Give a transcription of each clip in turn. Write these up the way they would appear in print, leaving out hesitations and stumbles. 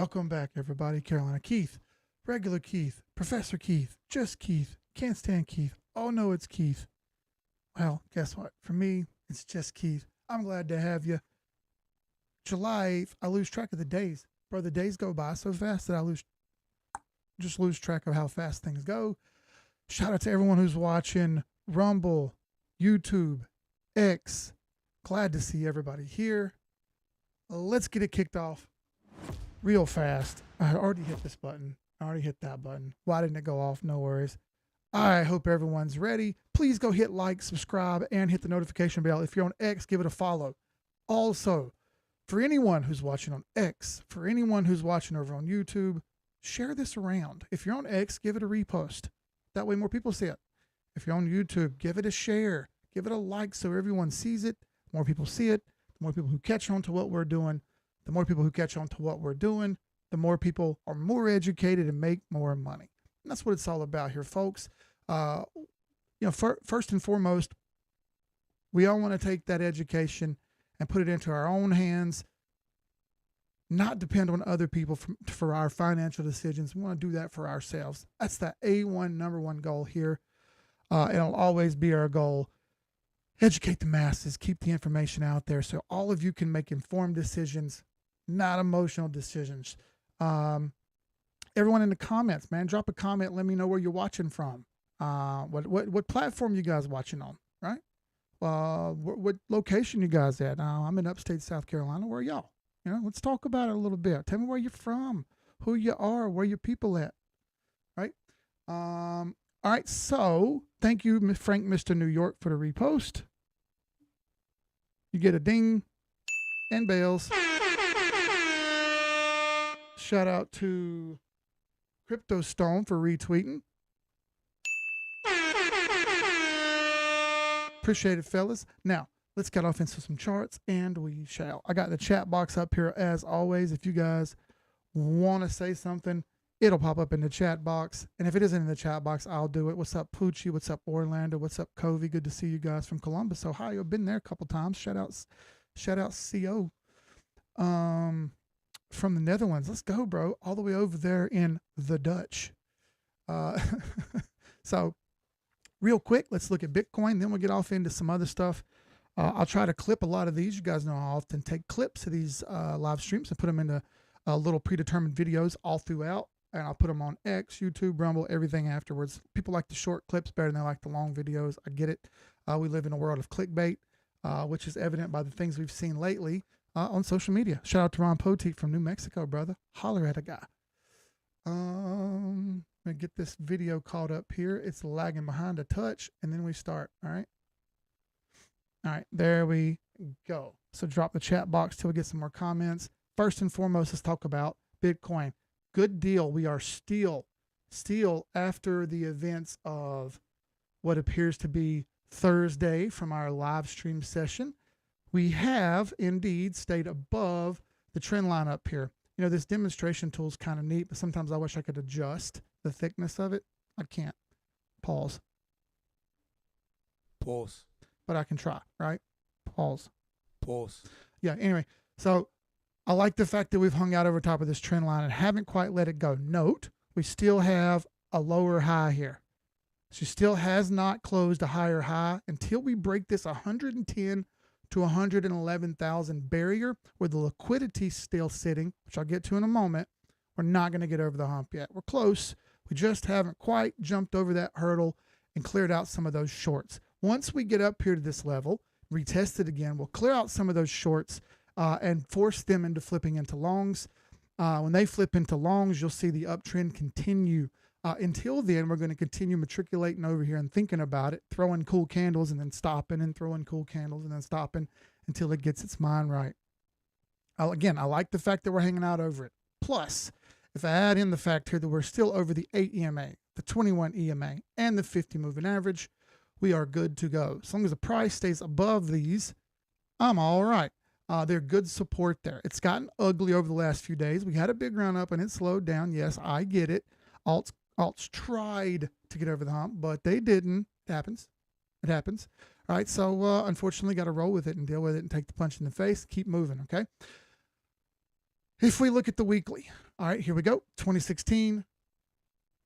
Welcome back, everybody. Carolina Keith, regular Keith, Professor Keith, just Keith, can't stand Keith. Oh no, it's Keith. Well, guess what? For me, it's just Keith. I'm glad to have you. July 8th, I lose track of the days. Bro, the days go by so fast that I lose track of how fast things go. Shout out to everyone who's watching Rumble, YouTube, X. Glad to see everybody here. Let's get it kicked off real fast. I already hit this button. I already hit that button. Why didn't it go off? No worries. I hope everyone's ready. Please go hit like, subscribe, and hit the notification bell. If you're on X, give it a follow. Also, for anyone who's watching on X, for anyone who's watching over on YouTube, share this around. If you're on X, give it a repost. That way more people see it. If you're on YouTube, give it a share. Give it a like so everyone sees it. More people see it. The more people who catch on to what we're doing, the more people who catch on to what we're doing, the more people are more educated and make more money. And that's what it's all about here, folks. First and foremost, we all want to take that education and put it into our own hands, not depend on other people for our financial decisions. We want to do that for ourselves. That's the number one goal here. It'll always be our goal. Educate the masses, keep the information out there so all of you can make informed decisions, not emotional decisions. Everyone in the comments, man, drop a comment. Let me know where you're watching from. What platform you guys watching on, right? What location you guys at? I'm in upstate South Carolina. Where are y'all? Let's talk about it a little bit. Tell me where you're from, who you are, where your people at, right? All right. So thank you, Frank, Mr. New York, for the repost. You get a ding and bells. Shout out to Crypto Stone for retweeting. Appreciate it, fellas. Now, let's get off into some charts, and we shall. I got the chat box up here as always. If you guys want to say something, it'll pop up in the chat box. And if it isn't in the chat box, I'll do it. What's up, Poochie? What's up, Orlando? What's up, Covey? Good to see you guys from Columbus, Ohio. Been there a couple times. Shout out, CO. From the Netherlands. Let's go, bro. All the way over there in the Dutch. So real quick, let's look at Bitcoin. Then we'll get off into some other stuff. I'll try to clip a lot of these. You guys know I often take clips of these live streams and put them into little predetermined videos all throughout. And I'll put them on X, YouTube, Rumble, everything afterwards. People like the short clips better than they like the long videos. I get it. We live in a world of clickbait, which is evident by the things we've seen lately on social media. Shout out to Ron Poteet from New Mexico, brother. Holler at a guy. I'm going to get this video caught up here. It's lagging behind a touch, and then we start, all right? All right, there we go. So drop the chat box till we get some more comments. First and foremost, let's talk about Bitcoin. Good deal. We are still after the events of what appears to be Thursday from our live stream session. We have indeed stayed above the trend line up here. This demonstration tool is kind of neat, but sometimes I wish I could adjust the thickness of it. I can't. Pause. But I can try, right? Pause. Yeah, anyway, so I like the fact that we've hung out over top of this trend line and haven't quite let it go. Note, we still have a lower high here. She still has not closed a higher high until we break this 110 to 111,000 barrier where the liquidity's still sitting, which I'll get to in a moment. We're not going to get over the hump yet. We're close. We just haven't quite jumped over that hurdle and cleared out some of those shorts. Once we get up here to this level, retest it again, we'll clear out some of those shorts and force them into flipping into longs. When they flip into longs, you'll see the uptrend continue. Until then, we're going to continue matriculating over here and thinking about it, throwing cool candles and then stopping and throwing cool candles and then stopping until it gets its mind right. Again, I like the fact that we're hanging out over it. Plus, if I add in the fact here that we're still over the 8 EMA, the 21 EMA, and the 50 moving average, we are good to go. As long as the price stays above these, I'm all right. They're good support there. It's gotten ugly over the last few days. We had a big run up and it slowed down. Yes, I get it. Alts tried to get over the hump, but they didn't. It happens. All right, so unfortunately got to roll with it and deal with it and take the punch in the face. Keep moving, okay? If we look at the weekly, all right, here we go. 2016,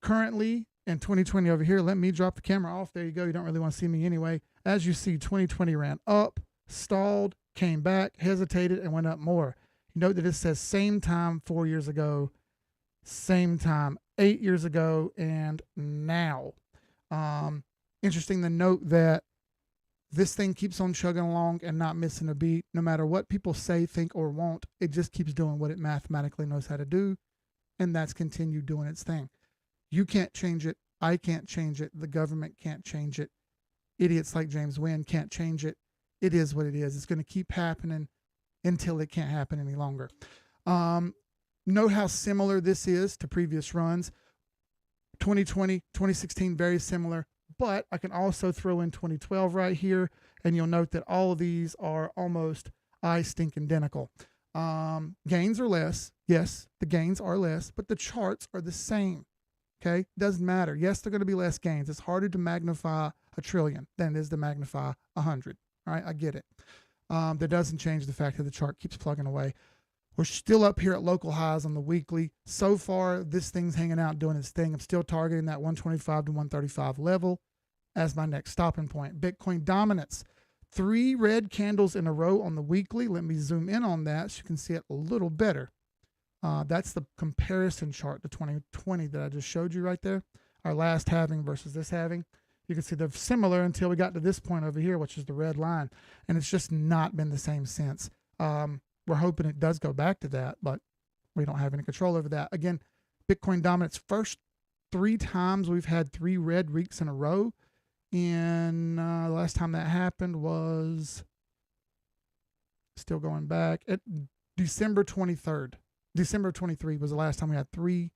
currently, and 2020 over here. Let me drop the camera off. There you go. You don't really want to see me anyway. As you see, 2020 ran up, stalled, came back, hesitated, and went up more. You note that it says same time 4 years ago, same time 8 years ago, and now. Interesting to note that this thing keeps on chugging along and not missing a beat. No matter what people say, think, or won't, it just keeps doing what it mathematically knows how to do, and that's continued doing its thing. You can't change it. I can't change it. The government can't change it. Idiots like James Wynn can't change it. It is what it is. It's going to keep happening until it can't happen any longer. Note how similar this is to previous runs. 2020, 2016, very similar. But I can also throw in 2012 right here, and you'll note that all of these are almost identical. Gains are less. Yes, the gains are less, but the charts are the same. Okay, doesn't matter. Yes, they're going to be less gains. It's harder to magnify a trillion than it is to magnify 100. All right, I get it. That doesn't change the fact that the chart keeps plugging away. We're still up here at local highs on the weekly. So far, this thing's hanging out doing its thing. I'm still targeting that 125 to 135 level as my next stopping point. Bitcoin dominance. 3 red candles in a row on the weekly. Let me zoom in on that so you can see it a little better. That's the comparison chart to 2020 that I just showed you right there. Our last halving versus this halving. You can see they're similar until we got to this point over here, which is the red line. And it's just not been the same since. We're hoping it does go back to that, but we don't have any control over that. Again, Bitcoin dominance, first 3 times we've had 3 red weeks in a row. And the last time that happened was still going back at December 23rd. December 23 was the last time we had 3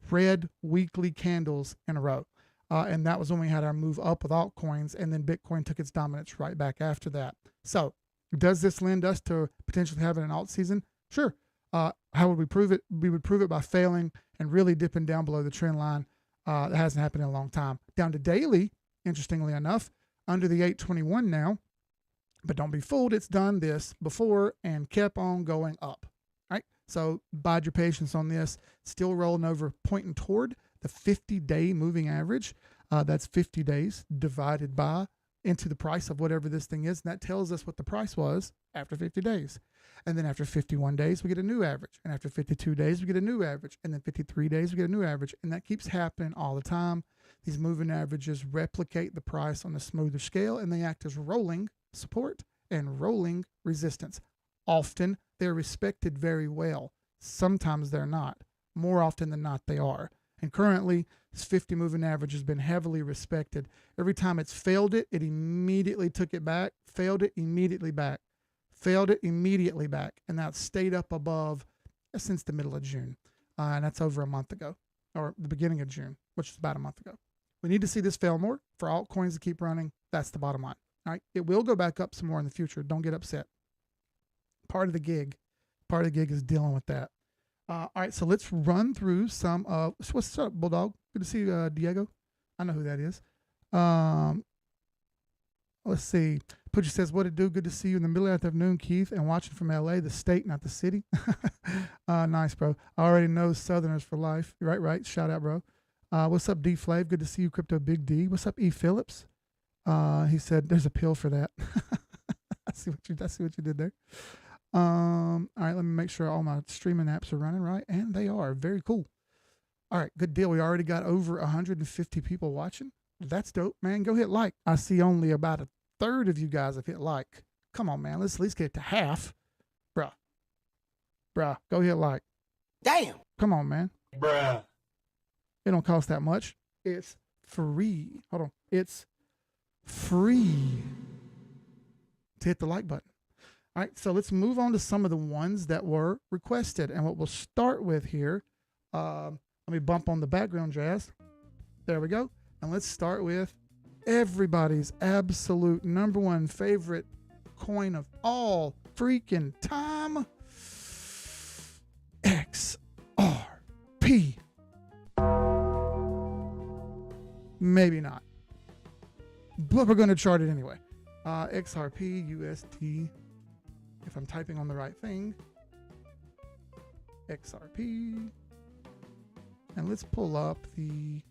red weekly candles in a row. And that was when we had our move up with altcoins, and then Bitcoin took its dominance right back after that. So does this lend us to potentially having an alt season? Sure. How would we prove it? We would prove it by failing and really dipping down below the trend line. That hasn't happened in a long time. Down to daily, interestingly enough, under the 821 now. But don't be fooled. It's done this before and kept on going up. All right. So bide your patience on this. Still rolling over, pointing toward the 50-day moving average. That's 50 days divided by into the price of whatever this thing is. And that tells us what the price was after 50 days. And then after 51 days, we get a new average. And after 52 days, we get a new average. And then 53 days, we get a new average. And that keeps happening all the time. These moving averages replicate the price on a smoother scale, and they act as rolling support and rolling resistance. Often, they're respected very well. Sometimes they're not. More often than not, they are. And currently, this 50 moving average has been heavily respected. Every time it's failed it, it immediately took it back, failed it, immediately back, failed it, immediately back. And now it's stayed up above since the middle of June. And that's over a month ago, or the beginning of June, which is about a month ago. We need to see this fail more for altcoins to keep running. That's the bottom line. All right. It will go back up some more in the future. Don't get upset. Part of the gig is dealing with that. All right, so let's run through some of what's up, Bulldog. Good to see you, Diego. I know who that is. Let's see. Pooja says, "What it do? Good to see you in the middle of the afternoon, Keith, and watching from LA, the state, not the city." Nice, bro. I already know Southerners for life. Right. Shout out, bro. What's up, D Flav? Good to see you, Crypto Big D. What's up, E Phillips? He said, "There's a pill for that." I see what you did there. All right, let me make sure all my streaming apps are running right, and they are. Very cool. All right, good deal. We already got over 150 people watching. That's dope, man. Go hit like. I see only about a third of you guys have hit like. Come on, man. Let's at least get to half. Bruh, go hit like. Damn. Come on, man. Bruh. It don't cost that much. It's free. Hold on. It's free to hit the like button. All right, so let's move on to some of the ones that were requested. And what we'll start with here, let me bump on the background jazz. There we go. And let's start with everybody's absolute number one favorite coin of all freaking time, XRP. Maybe not, but we're going to chart it anyway. XRP, USD. If I'm typing on the right thing. XRP. And let's pull up the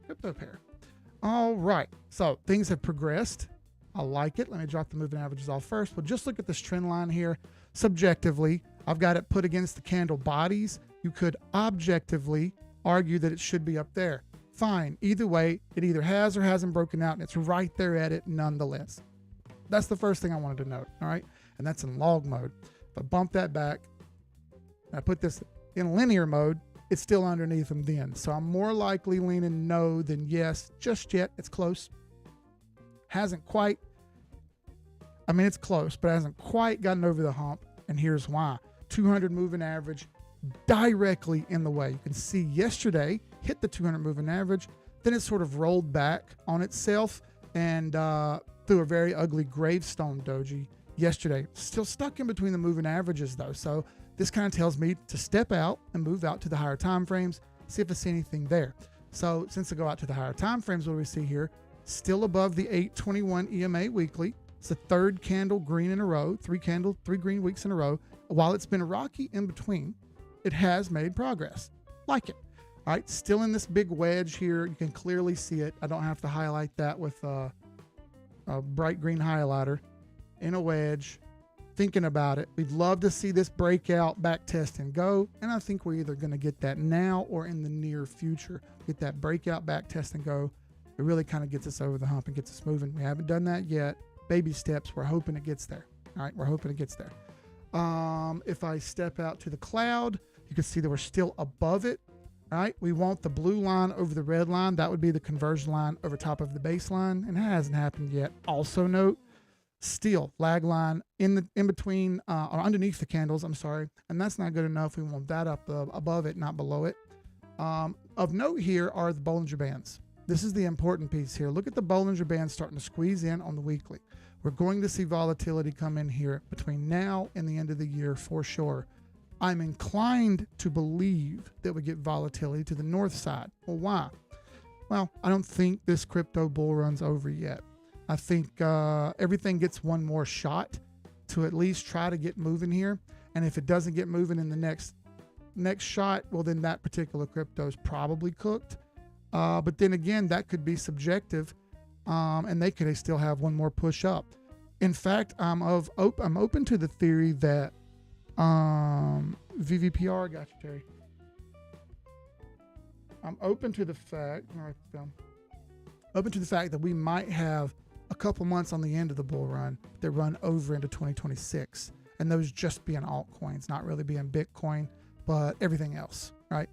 crypto pair. All right, so things have progressed. I like it. Let me drop the moving averages off first. But just look at this trend line here. Subjectively, I've got it put against the candle bodies. You could objectively argue that it should be up there. Fine. Either way, it either has or hasn't broken out, and it's right there at it nonetheless. That's the first thing I wanted to note, all right? And that's in log mode. If I bump that back, and I put this in linear mode, it's still underneath them then. So I'm more likely leaning no than yes just yet. It's close. Hasn't quite, I mean, it's close, but hasn't quite gotten over the hump. And here's why. 200 moving average directly in the way. You can see yesterday hit the 200 moving average. Then it sort of rolled back on itself and threw a very ugly gravestone doji yesterday. Still stuck in between the moving averages though. So this kind of tells me to step out and move out to the higher time frames, see if I see anything there. So since I go out to the higher time frames, what do we see here? Still above the 821 EMA weekly. It's the third candle green in a row, three green weeks in a row. While it's been rocky in between, it has made progress. Like it. All right, still in this big wedge here. You can clearly see it. I don't have to highlight that with a bright green highlighter. In a wedge. Thinking about it, we'd love to see this breakout, back test and go, and I think we're either going to get that now or in the near future. Get that breakout, back test and go. It really kind of gets us over the hump and gets us moving. We haven't done that yet. Baby steps. We're hoping it gets there. All right, we're hoping it gets there. If I step out to the cloud, you can see that we're still above it. All right, we want the blue line over the red line. That would be the conversion line over top of the baseline, and it hasn't happened yet. Also note, still lag line in between or underneath the candles, I'm sorry, and that's not good enough. We want that up above it, not below it. Of note here are the Bollinger Bands. This is the important piece here. Look at the Bollinger Bands starting to squeeze in on the weekly. We're going to see volatility come in here between now and the end of the year for sure. I'm inclined to believe that we get volatility to the north side. Well, why? Well, I don't think this crypto bull run's over yet. I think everything gets one more shot to at least try to get moving here. And if it doesn't get moving in the next shot, well, then that particular crypto is probably cooked. But then again, that could be subjective, and they could still have one more push up. In fact, I'm open to the theory that VVPR, got you, Terry. I'm open to the fact that we might have a couple months on the end of the bull run that run over into 2026, and those just being altcoins, not really being Bitcoin, but everything else, right?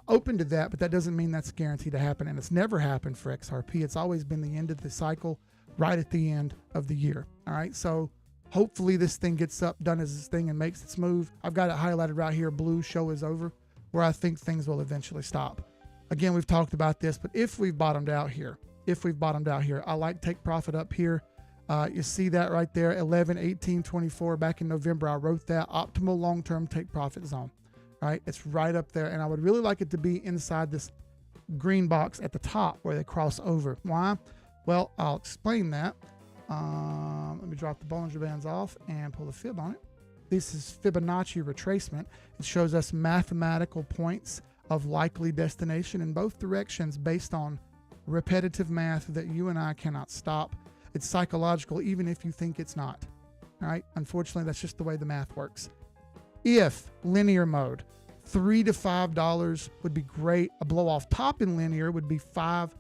Open to that, but that doesn't mean that's guaranteed to happen, and it's never happened for XRP. It's always been the end of the cycle, right at the end of the year. All right, so hopefully this thing gets up, done as this thing, and makes its move. I've got it highlighted right here, blue, show is over, where I think things will eventually stop. Again, we've talked about this, but if we've bottomed out here, I like take profit up here. You see that right there, 11, 18, 24. Back in November, I wrote that optimal long-term take profit zone. Right, it's right up there, and I would really like it to be inside this green box at the top where they cross over. Why? Well, I'll explain that. Let me drop the Bollinger Bands off and pull the fib on it. This is Fibonacci retracement. It shows us mathematical points of likely destination in both directions based on repetitive math that you and I cannot stop. It's psychological, even if you think it's not. All right, unfortunately, that's just the way the math works. If linear mode, $3 to $5 would be great. A blow off top in linear would be 5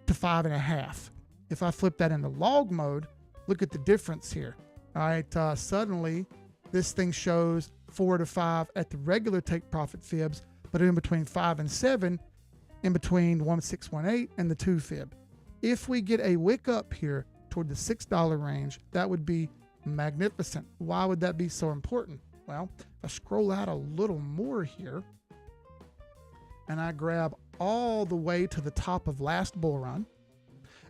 to 5.5. If I flip that into log mode, look at the difference here. All right, suddenly this thing shows 4 to 5 at the regular take profit fibs, but in between 5 and 7, in between 1618 and the 2 fib. If we get a wick up here toward the $6 range, that would be magnificent. Why would that be so important? Well, if I scroll out a little more here and I grab all the way to the top of last bull run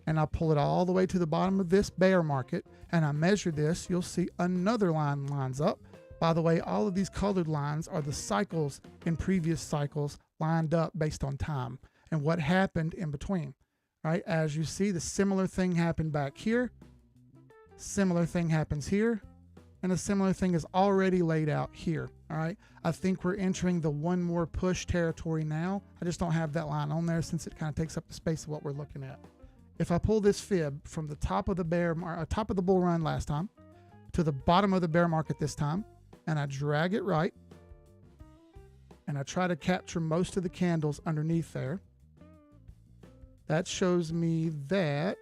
and I pull it all the way to the bottom of this bear market and I measure this, you'll see another line lines up. By the way, all of these colored lines are the cycles in previous cycles lined up based on time and what happened in between. Right? As you see, the similar thing happened back here. Similar thing happens here. And a similar thing is already laid out here. All right. I think we're entering the one more push territory now. I just don't have that line on there since it kind of takes up the space of what we're looking at. If I pull this fib from the top of the top of the bull run last time to the bottom of the bear market this time, and I drag it right, and I try to capture most of the candles underneath there, that shows me that,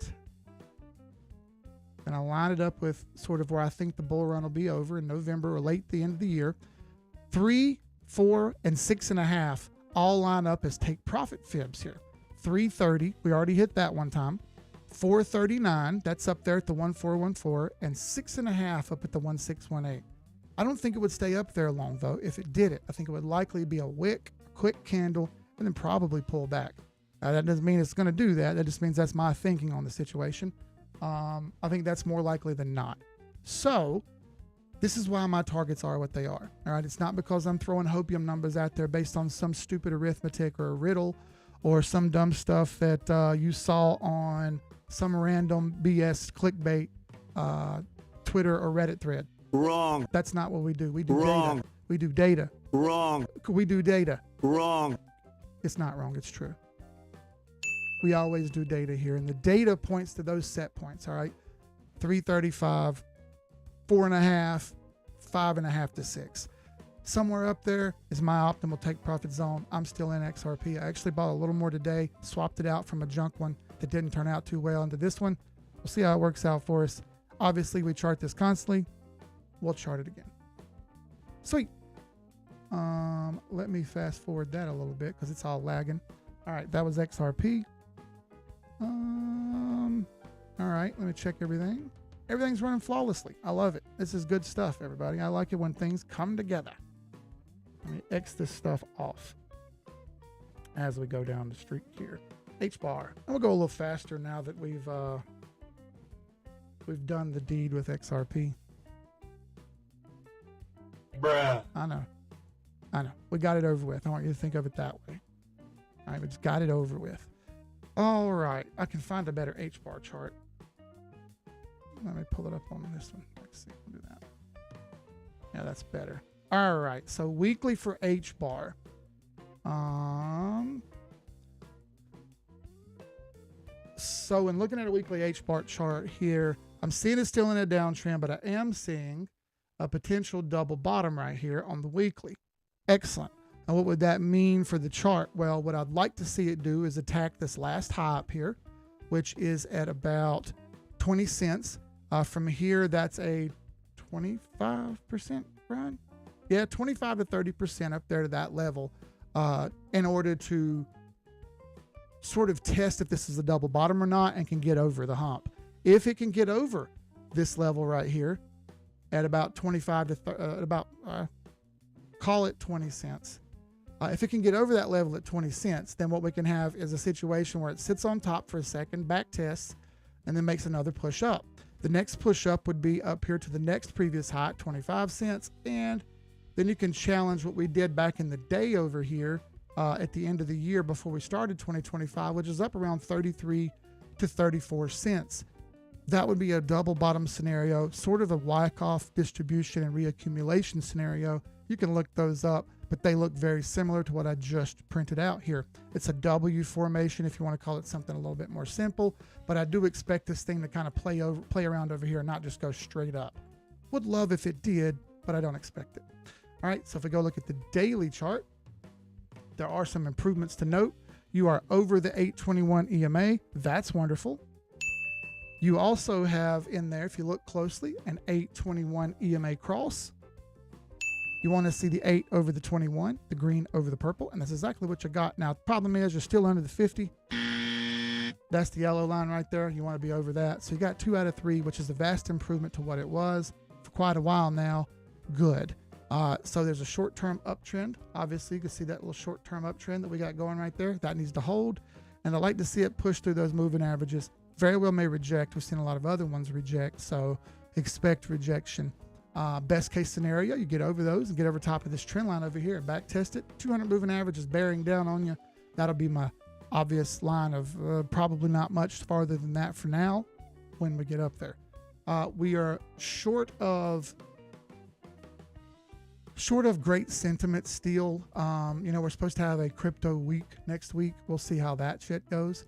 and I line it up with sort of where I think the bull run will be over in November or late the end of the year. 3, 4, and 6.5 all line up as take profit fibs here. 330, we already hit that one time. 439, that's up there at the 1414, and 6.5 up at the 1618. I don't think it would stay up there long though. If it did it, I think it would likely be a wick, quick candle, and then probably pull back. That doesn't mean it's going to do that. That just means that's my thinking on the situation. I think that's more likely than not. So this is why my targets are what they are. All right. It's not because I'm throwing hopium numbers out there based on some stupid arithmetic or a riddle or some dumb stuff that you saw on some random BS clickbait Twitter or Reddit thread. Wrong. That's not what we do. We do Wrong. data. We do data. Wrong. We do data. Wrong. It's not wrong. It's true. We always do data here, and the data points to those set points. All right, 335, 4.5, 5.5 to 6. Somewhere up there is my optimal take profit zone. I'm still in XRP. I actually bought a little more today, swapped it out from a junk one that didn't turn out too well into this one. We'll see how it works out for us. Obviously, we chart this constantly. We'll chart it again. Sweet. Let me fast forward that a little bit because it's all lagging. All right, that was XRP. All right, let me check everything. Everything's running flawlessly. I love it. This is good stuff, everybody. I like it when things come together. Let me X this stuff off as we go down the street here. HBAR. And we'll go a little faster now that we've done the deed with XRP. Bruh. I know. We got it over with. I want you to think of it that way. All right, we just got it over with. All right, I can find a better HBAR chart. Let me pull it up on this one. Let's see, we'll do that. Yeah, that's better. All right, so weekly for HBAR. So in looking at a weekly HBAR chart here, I'm seeing it's still in a downtrend, but I am seeing a potential double bottom right here on the weekly. Excellent. Now, what would that mean for the chart? Well, what I'd like to see it do is attack this last high up here, which is at about 20 cents. From here, that's a 25% run. Yeah, 25 to 30% up there to that level in order to sort of test if this is a double bottom or not and can get over the hump. If it can get over this level right here at about 25 to call it 20 cents. If it can get over that level at 20 cents, then what we can have is a situation where it sits on top for a second, back tests, and then makes another push up. The next push up would be up here to the next previous high at 25 cents. And then you can challenge what we did back in the day over here at the end of the year before we started 2025, which is up around 33 to 34 cents. That would be a double bottom scenario, sort of a Wyckoff distribution and reaccumulation scenario. You can look those up, but they look very similar to what I just printed out here. It's a W formation if you want to call it something a little bit more simple, but I do expect this thing to kind of play around over here and not just go straight up. Would love if it did, but I don't expect it. All right, so if we go look at the daily chart, there are some improvements to note. You are over the 821 EMA. That's wonderful. You also have in there, if you look closely, an 821 EMA cross. You want to see the 8 over the 21, the green over the purple, and that's exactly what you got. Now, the problem is you're still under the 50. That's the yellow line right there. You want to be over that. So you got 2 out of 3, which is a vast improvement to what it was for quite a while now. Good. So there's a short-term uptrend. Obviously, you can see that little short-term uptrend that we got going right there. That needs to hold. And I'd like to see it push through those moving averages. Very well may reject. We've seen a lot of other ones reject, so expect rejection. Best case scenario, you get over those and get over top of this trend line over here and back test it. 200 moving average is bearing down on you. That'll be my obvious line of probably not much farther than that for now when we get up there. We are short of short of great sentiment still. We're supposed to have a crypto week next week. We'll see how that shit goes.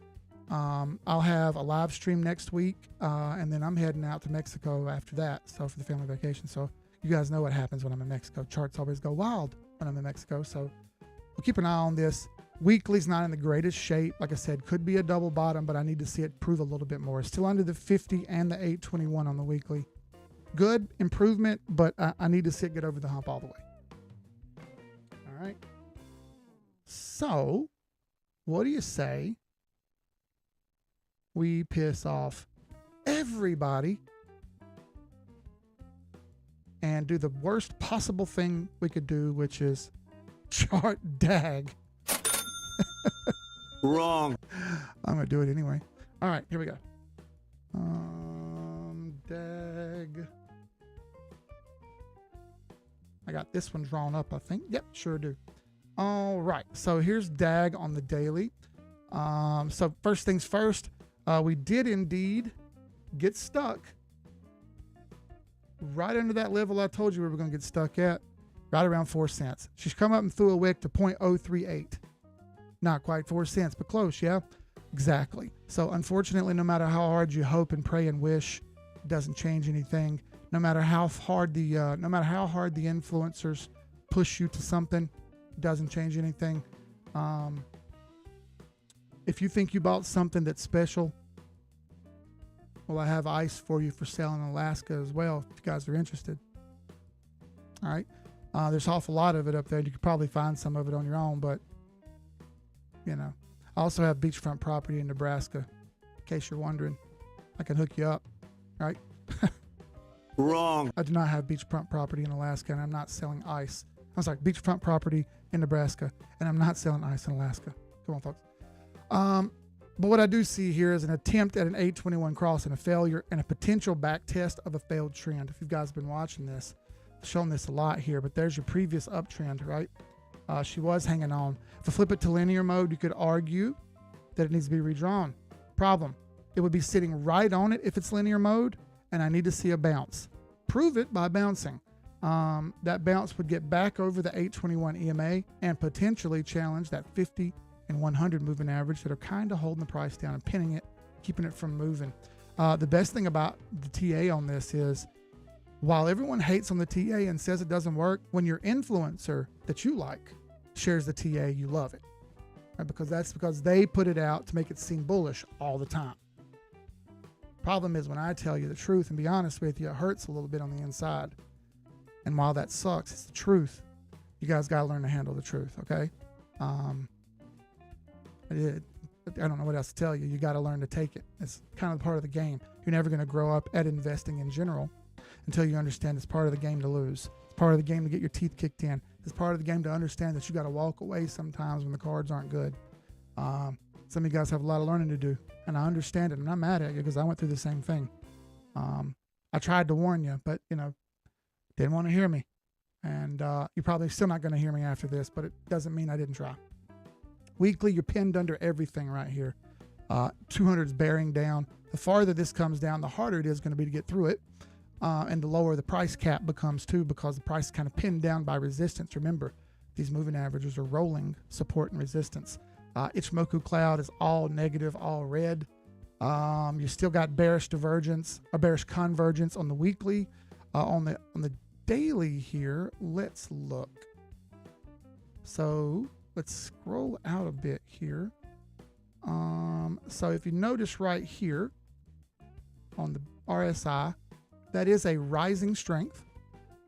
I'll have a live stream next week, and then I'm heading out to Mexico after that, so for the family vacation. So you guys know what happens when I'm in Mexico. Charts always go wild when I'm in Mexico, so we'll keep an eye on this. Weekly's not in the greatest shape. Like I said, could be a double bottom, but I need to see it prove a little bit more. It's still under the 50 and the 821 on the weekly. Good improvement, but I need to see it get over the hump all the way. All right. So, what do you say we piss off everybody and do the worst possible thing we could do, which is chart DAG? Wrong. I'm going to do it anyway. All right, here we go. DAG. I got this one drawn up, I think. Yep, sure do. All right, so here's DAG on the daily. So first things first, we did indeed get stuck right under that level I told you we were going to get stuck at, right around 4 cents. She's come up and threw a wick to 0.038. Not quite 4 cents, but close, yeah? Exactly. So unfortunately, no matter how hard you hope and pray and wish, it doesn't change anything. No matter how hard the influencers push you to something, it doesn't change anything. If you think you bought something that's special, well, I have ice for you for sale in Alaska as well, if you guys are interested. All right. There's an awful lot of it up there. You could probably find some of it on your own, but, I also have beachfront property in Nebraska, in case you're wondering. I can hook you up, right? Wrong. I do not have beachfront property in Alaska, and I'm not selling ice. I'm sorry, beachfront property in Nebraska, and I'm not selling ice in Alaska. Come on, folks. But what I do see here is an attempt at an 821 cross and a failure and a potential back test of a failed trend. If you guys have been watching this, I've shown this a lot here, but there's your previous uptrend, right? She was hanging on. If I flip it to linear mode, you could argue that it needs to be redrawn. Problem, it would be sitting right on it if it's linear mode, and I need to see a bounce. Prove it by bouncing. That bounce would get back over the 821 EMA and potentially challenge that 50 and 100 moving average that are kind of holding the price down and pinning it, keeping it from moving. The best thing about the TA on this is, while everyone hates on the TA and says it doesn't work, when your influencer that you like shares the TA, you love it. Right? Because they put it out to make it seem bullish all the time. Problem is, when I tell you the truth and be honest with you, it hurts a little bit on the inside. And while that sucks, it's the truth. You guys got to learn to handle the truth, okay? I don't know what else to tell you. You got to learn to take it. It's kind of part of the game. You're never going to grow up at investing in general until you understand it's part of the game to lose. It's part of the game to get your teeth kicked in. It's part of the game to understand that you got to walk away sometimes when the cards aren't good. Some of you guys have a lot of learning to do, and I understand it. I'm not mad at you because I went through the same thing. I tried to warn you, but didn't want to hear me. And you're probably still not going to hear me after this, but it doesn't mean I didn't try. Weekly, you're pinned under everything right here. 200 is bearing down. The farther this comes down, the harder it is going to be to get through it. And the lower the price cap becomes too, because the price is kind of pinned down by resistance. Remember, these moving averages are rolling support and resistance. Ichimoku cloud is all negative, all red. You still got bearish divergence, a bearish convergence on the weekly. On the daily here, let's look. So let's scroll out a bit here. So if you notice right here on the RSI, that is a rising strength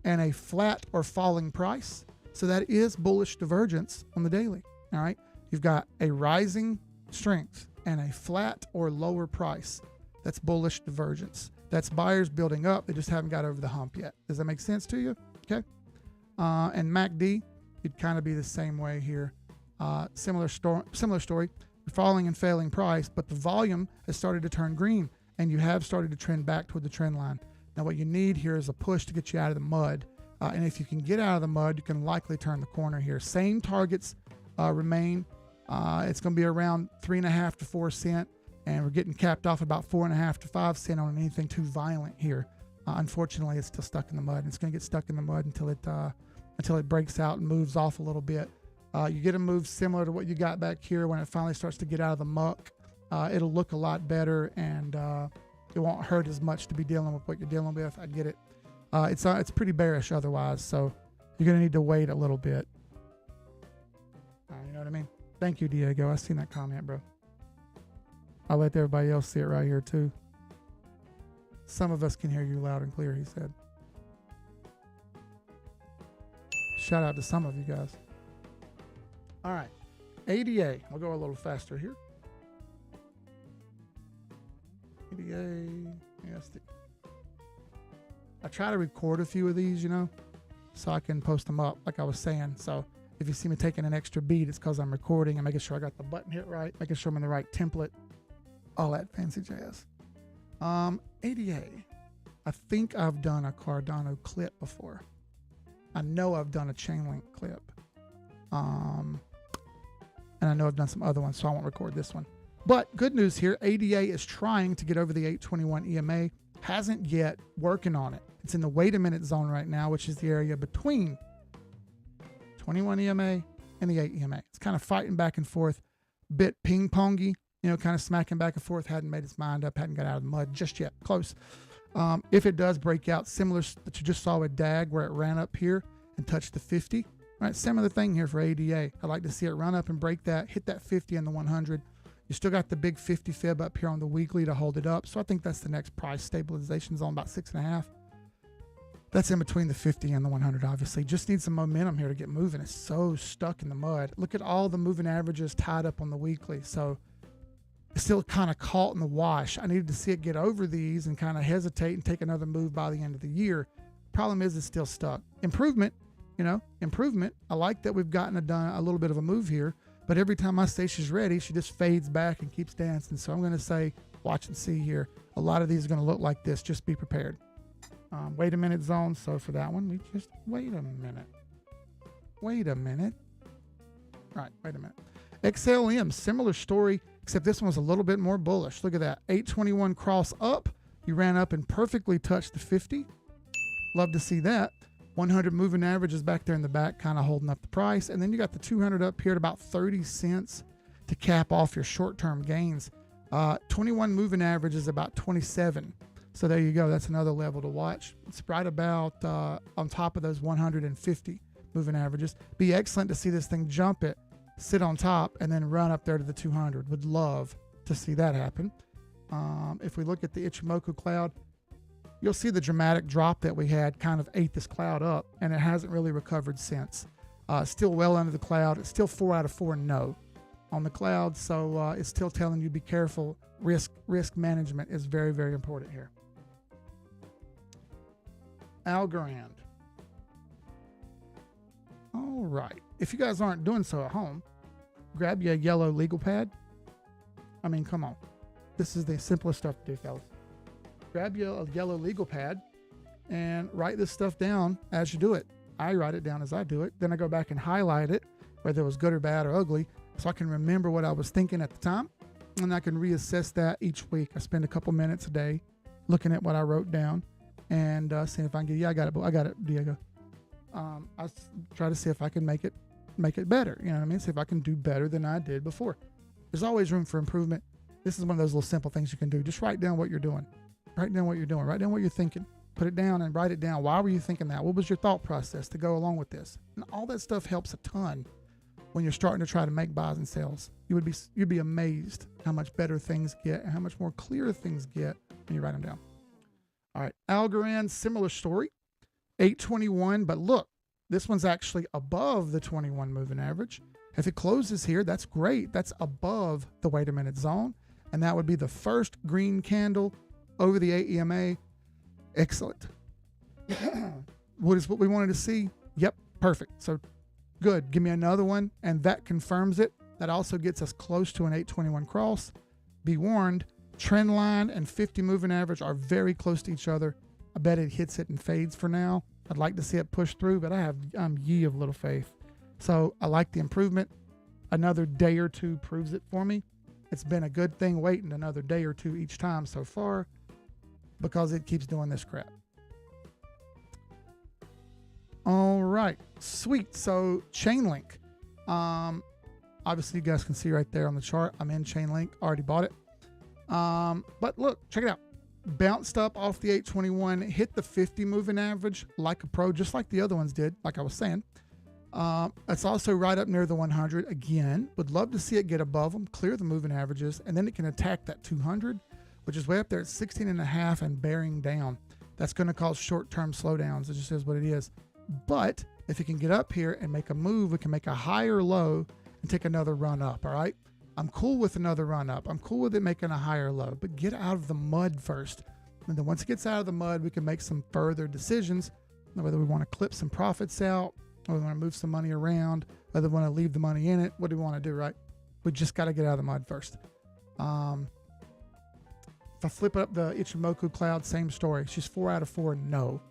and a flat or falling price. So that is bullish divergence on the daily. All right. You've got a rising strength and a flat or lower price. That's bullish divergence. That's buyers building up. They just haven't got over the hump yet. Does that make sense to you? Okay. And MACD, it'd kind of be the same way here. Similar story. Falling and failing price, but the volume has started to turn green, and you have started to trend back toward the trend line. Now, what you need here is a push to get you out of the mud. And if you can get out of the mud, you can likely turn the corner here. Same targets remain. It's going to be around 3.5 to 4 cent, and we're getting capped off about 4.5 to 5 cent on anything too violent here. Unfortunately, it's still stuck in the mud, and it's going to get stuck in the mud until it until it breaks out and moves off a little bit. You get a move similar to what you got back here. When it finally starts to get out of the muck, it'll look a lot better, and it won't hurt as much to be dealing with what you're dealing with. I get it. It's pretty bearish otherwise, so you're going to need to wait a little bit. You know what I mean? Thank you, Diego. I seen that comment, bro. I'll let everybody else see it right here, too. Some of us can hear you loud and clear, he said. Shout out to some of you guys. All right. ADA. I'll go a little faster here. ADA. ASD. I try to record a few of these, you know, so I can post them up, like I was saying. So if you see me taking an extra beat, it's because I'm recording and making sure I got the button hit right, making sure I'm in the right template, all that fancy jazz. ADA. I think I've done a Cardano clip before. I know I've done a Chainlink clip. And I know I've done some other ones, so I won't record this one. But good news here, ADA is trying to get over the 821 EMA, hasn't yet, working on it. It's in the wait a minute zone right now, which is the area between 21 EMA and the 8 EMA. It's kind of fighting back and forth, bit ping-pongy, you know, kind of smacking back and forth, hadn't made its mind up, hadn't got out of the mud just yet, close. If it does break out, similar that you just saw with DAG, where it ran up here and touched the 50, right? Similar thing here for ADA. I'd like to see it run up and break that, hit that 50 and the 100. You still got the big 50 fib up here on the weekly to hold it up. So I think that's the next price stabilization zone, about 6.5. That's in between the 50 and the 100, obviously. Just need some momentum here to get moving. It's so stuck in the mud. Look at all the moving averages tied up on the weekly. So it's still kind of caught in the wash. I needed to see it get over these and kind of hesitate and take another move by the end of the year. Problem is it's still stuck. Improvement, you know, improvement. I like that we've gotten done a little bit of a move here, but every time I say she's ready, she just fades back and keeps dancing. So I'm going to say, watch and see here. A lot of these are going to look like this. Just be prepared. Wait a minute zone. So for that one, we just wait a minute. Wait a minute. Right, wait a minute. XLM, similar story, except this one was a little bit more bullish. Look at that. 821 cross up. You ran up and perfectly touched the 50. Love to see that. 100 moving average is back there in the back, kind of holding up the price. And then you got the 200 up here at about 30 cents to cap off your short-term gains. 21 moving average is about 27. So there you go. That's another level to watch. It's right about on top of those 150 moving averages. Be excellent to see this thing jump it, sit on top, and then run up there to the 200. Would love to see that happen. If we look at the Ichimoku cloud, you'll see the dramatic drop that we had kind of ate this cloud up, and it hasn't really recovered since. Still well under the cloud. It's still 4 out of 4 no on the cloud, so it's still telling you be careful. Risk management is very, very important here. Algorand. All right. If you guys aren't doing so at home, grab your yellow legal pad. I mean, come on. This is the simplest stuff to do, fellas. Grab your yellow legal pad and write this stuff down as you do it. I write it down as I do it. Then I go back and highlight it, whether it was good or bad or ugly, so I can remember what I was thinking at the time, and I can reassess that each week. I spend a couple minutes a day looking at what I wrote down and seeing if I can get, I got it, Diego. I try to see if I can make it better. You know what I mean? See if I can do better than I did before. There's always room for improvement. This is one of those little simple things you can do. Just write down what you're doing. Write down what you're doing. Write down what you're thinking. Put it down and write it down. Why were you thinking that? What was your thought process to go along with this? And all that stuff helps a ton when you're starting to try to make buys and sells. You'd be amazed how much better things get and how much more clear things get when you write them down. All right, Algorand, similar story. 821, but look, this one's actually above the 21 moving average. If it closes here, that's great. That's above the wait a minute zone. And that would be the first green candle over the 8 EMA. Excellent. What is what we wanted to see? Yep, perfect. So good. Give me another one, and that confirms it. That also gets us close to an 821 cross. Be warned, trend line and 50 moving average are very close to each other. I bet it hits it and fades for now. I'd like to see it push through, but I'm ye of little faith. So I like the improvement. Another day or two proves it for me. It's been a good thing waiting another day or two each time so far because it keeps doing this crap. All right, sweet. So Chainlink, obviously you guys can see right there on the chart. I'm in Chainlink, already bought it. But look, check it out. Bounced up off the 821, hit the 50 moving average like a pro, just like the other ones did, like I was saying. It's also right up near the 100 again. Would love to see it get above them, clear the moving averages, and then it can attack that 200, which is way up there at 16.5 and bearing down. That's going to cause short-term slowdowns. It just is what it is. But if it can get up here and make a move, we can make a higher low and take another run up. All right. I'm cool with another run up. I'm cool with it making a higher low, but get out of the mud first. And then once it gets out of the mud, we can make some further decisions, whether we want to clip some profits out, or we want to move some money around, whether we want to leave the money in it. What do we want to do, right? We just got to get out of the mud first. If I flip up the Ichimoku cloud, same story. She's 4 out of 4 no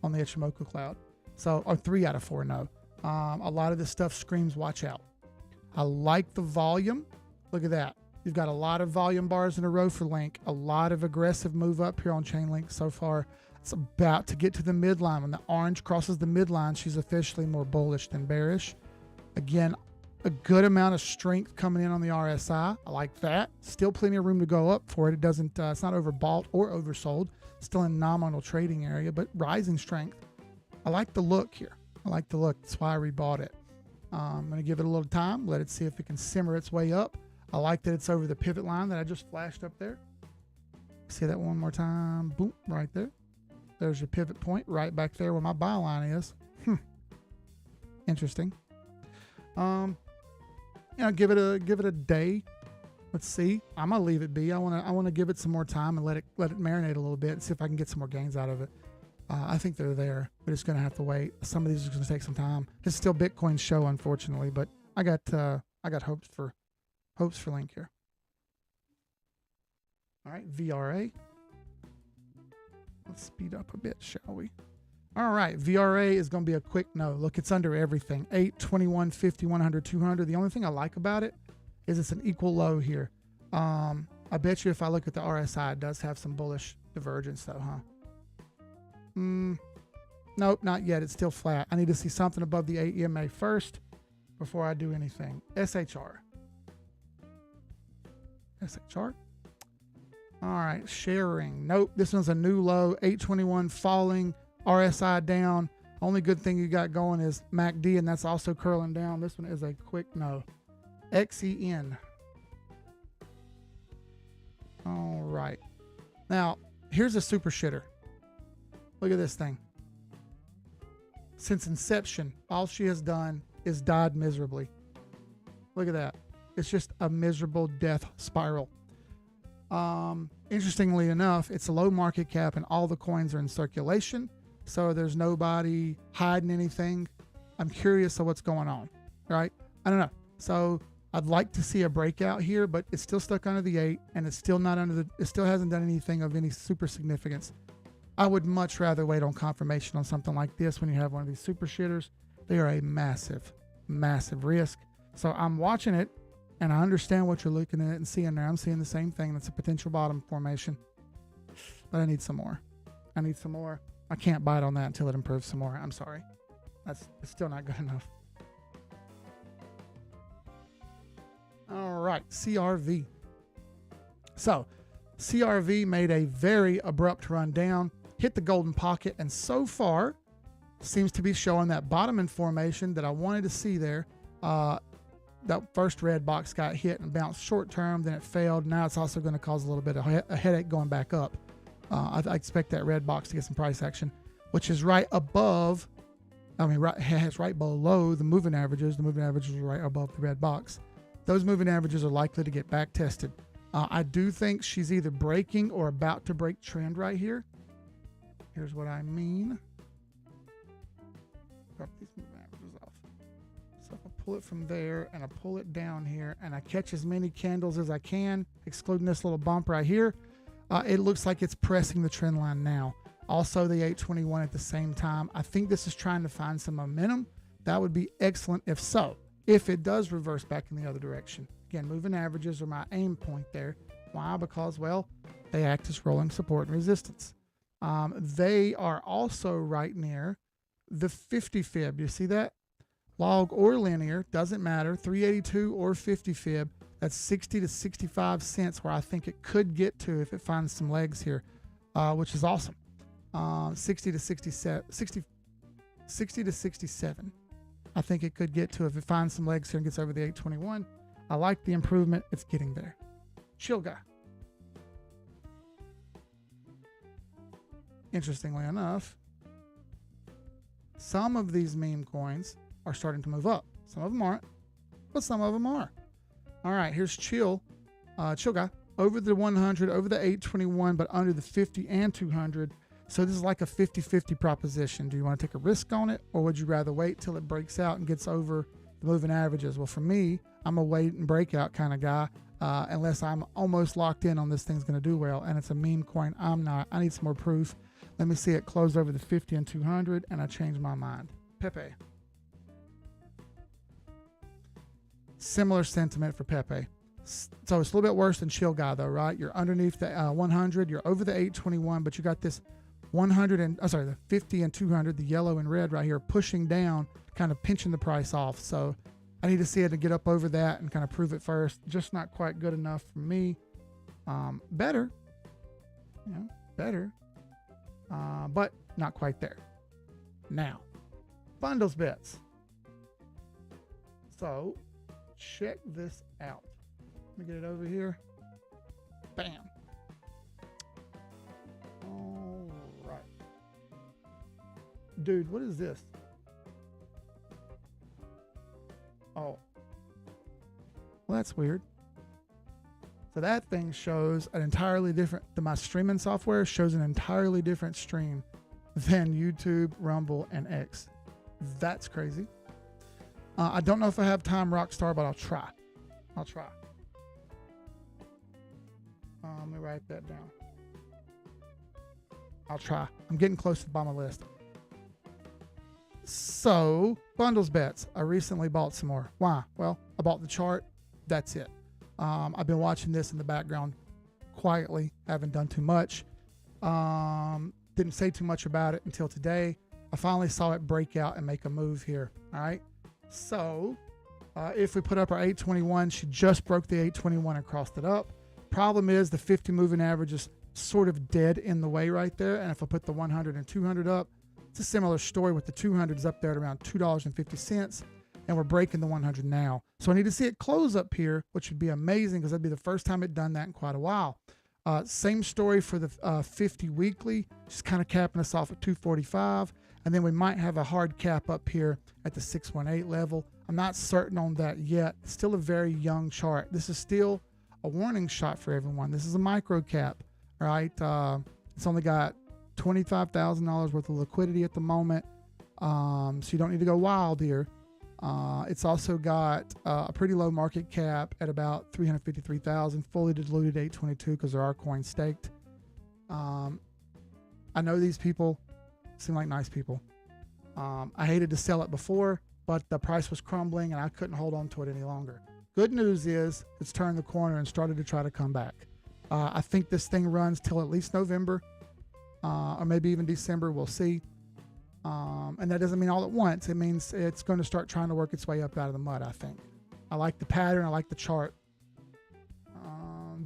on the Ichimoku cloud. So, or 3 out of 4 no. A lot of this stuff screams watch out. I like the volume. Look at that. You've got a lot of volume bars in a row for Link. A lot of aggressive move up here on Chainlink so far. It's about to get to the midline. When the orange crosses the midline, she's officially more bullish than bearish. Again, a good amount of strength coming in on the RSI. I like that. Still plenty of room to go up for it. It doesn't. It's not overbought or oversold. Still in nominal trading area, but rising strength. I like the look here. I like the look. That's why I rebought it. I'm going to give it a little time. Let it see if it can simmer its way up. I like that it's over the pivot line that I just flashed up there. See that one more time. Boom, right there. There's your pivot point right back there where my buy line is. Interesting. Give it a day. Let's see. I'm gonna leave it be. I wanna give it some more time and let it marinate a little bit and see if I can get some more gains out of it. I think they're there. We're just gonna have to wait. Some of these are gonna take some time. It's still Bitcoin's show, unfortunately, but I got hopes for Link here. All right, VRA. Let's speed up a bit, shall we? All right, VRA is going to be a quick no. Look, it's under everything. 8, 21, 50, 100, 200. The only thing I like about it is it's an equal low here. I bet you if I look at the RSI, it does have some bullish divergence though, huh? Nope, not yet. It's still flat. I need to see something above the 8 EMA first before I do anything. SHR. All right, sharing. Nope, this one's a new low. 821 falling, RSI down. Only good thing you got going is MACD, and that's also curling down. This one is a quick no. XEN. All right. Now, here's a super shitter. Look at this thing. Since inception, all she has done is died miserably. Look at that. It's just a miserable death spiral. Interestingly enough, it's a low market cap and all the coins are in circulation. So there's nobody hiding anything. I'm curious of what's going on, right? I don't know. So I'd like to see a breakout here, but it's still stuck under the 8 and it's still not under it still hasn't done anything of any super significance. I would much rather wait on confirmation on something like this when you have one of these super shitters. They are a massive, massive risk. So I'm watching it. And I understand what you're looking at and seeing there. I'm seeing the same thing. That's a potential bottom formation. But I need some more. I can't bite on that until it improves some more. I'm sorry. It's still not good enough. All right, CRV. So CRV made a very abrupt run down, hit the golden pocket, and so far seems to be showing that bottom formation that I wanted to see there. That first red box got hit and bounced short term, then it failed. Now it's also going to cause a little bit of a headache going back up. I expect that red box to get some price action, which is right above, it's right below the moving averages. The moving averages are right above the red box. Those moving averages are likely to get back tested. I do think she's either breaking or about to break trend right here. Here's what I mean. Drop these moving averages off. So if I pull it from there and I pull it down here and I catch as many candles as I can, excluding this little bump right here, it looks like it's pressing the trend line now. Also the 821 at the same time. I think this is trying to find some momentum. That would be excellent if so. If it does reverse back in the other direction. Again, moving averages are my aim point there. Why? Because, well, they act as rolling support and resistance. They are also right near the 50 fib. You see that? Log or linear, doesn't matter. 382 or 50 fib. That's 60 to 65 cents where I think it could get to if it finds some legs here, which is awesome. 60 to 67, 60 to 67. I think it could get to if it finds some legs here and gets over the 821. I like the improvement. It's getting there. Chill guy. Interestingly enough, some of these meme coins are starting to move up. Some of them aren't, but some of them are. All right, here's Chill guy. Over the 100, over the 821, but under the 50 and 200. So this is like a 50-50 proposition. Do you want to take a risk on it, or would you rather wait till it breaks out and gets over the moving averages? Well, for me, I'm a wait and breakout kind of guy, unless I'm almost locked in on this thing's going to do well, and it's a meme coin. I'm not. I need some more proof. Let me see it close over the 50 and 200, and I change my mind. Pepe. Similar sentiment for Pepe. So it's a little bit worse than Chill guy, though, right? You're underneath the 100, you're over the 821, but you got this 100 and the 50 and 200, the yellow and red right here, pushing down, kind of pinching the price off. So I need to see it to get up over that and kind of prove it first. Just not quite good enough for me. Better, better, but not quite there. Now, bundles bets. So check this out. Let me get it over here. Bam. All right. Dude, what is this? Oh. Well, that's weird. So that thing shows an entirely different, my streaming software shows an entirely different stream than YouTube, Rumble, and X. That's crazy. I don't know if I have time, Rockstar, but I'll try. Let me write that down. I'll try. I'm getting close to the bottom of the list. So, bundles bets. I recently bought some more. Why? Well, I bought the chart. That's it. I've been watching this in the background quietly. Haven't done too much. Didn't say too much about it until today. I finally saw it break out and make a move here. All right. So, if we put up our 821, she just broke the 821 and crossed it up. Problem is the 50 moving average is sort of dead in the way right there. And if I put the 100 and 200 up, it's a similar story with the 200s up there at around $2.50. And we're breaking the 100 now. So I need to see it close up here, which would be amazing because that'd be the first time it'd done that in quite a while. Same story for the 50 weekly, just kind of capping us off at 245. And then we might have a hard cap up here at the 618 level. I'm not certain on that yet. It's still a very young chart. This is still a warning shot for everyone. This is a micro cap, right? It's only got $25,000 worth of liquidity at the moment. So you don't need to go wild here. It's also got a pretty low market cap at about 353,000, fully diluted 822 because there are coins staked. I know these people seem like nice people. I hated to sell it before, but the price was crumbling and I couldn't hold on to it any longer. Good news is it's turned the corner and started to try to come back. I think this thing runs till at least November, or maybe even December. We'll see. And that doesn't mean all at once. It means it's going to start trying to work its way up out of the mud, I think. I like the pattern. I like the chart.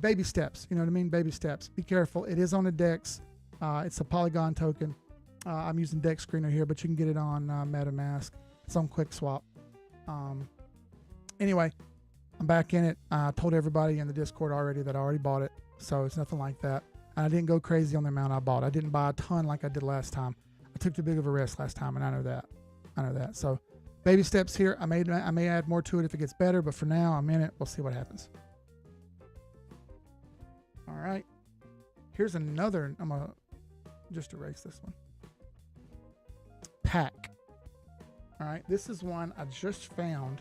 Baby steps. You know what I mean? Baby steps. Be careful. It is on a DEX. It's a Polygon token. I'm using DEX Screener here, but you can get it on MetaMask. It's on QuickSwap. Anyway, I'm back in it. I told everybody in the Discord already that I already bought it. So it's nothing like that. And I didn't go crazy on the amount I bought. I didn't buy a ton like I did last time. I took too big of a risk last time, and I know that. So baby steps here. I may add more to it if it gets better, but for now I'm in it. We'll see what happens. All right. Here's another. I'm gonna just erase this one. Pack. All right. This is one I just found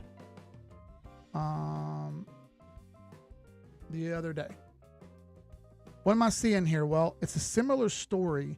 the other day. What am I seeing here? Well, it's a similar story.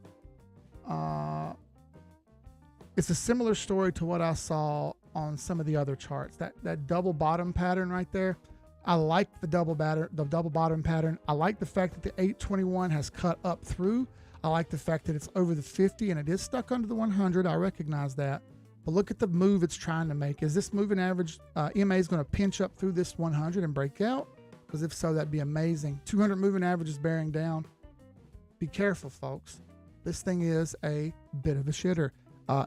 It's a similar story to what I saw on some of the other charts. That double bottom pattern right there. I like the double bottom pattern. I like the fact that the 821 has cut up through. I like the fact that it's over the 50 and it is stuck under the 100. I recognize that. But look at the move it's trying to make. Is this moving average, EMA is going to pinch up through this 100 and break out? Because if so, that'd be amazing. 200 moving average is bearing down. Be careful, folks. This thing is a bit of a shitter.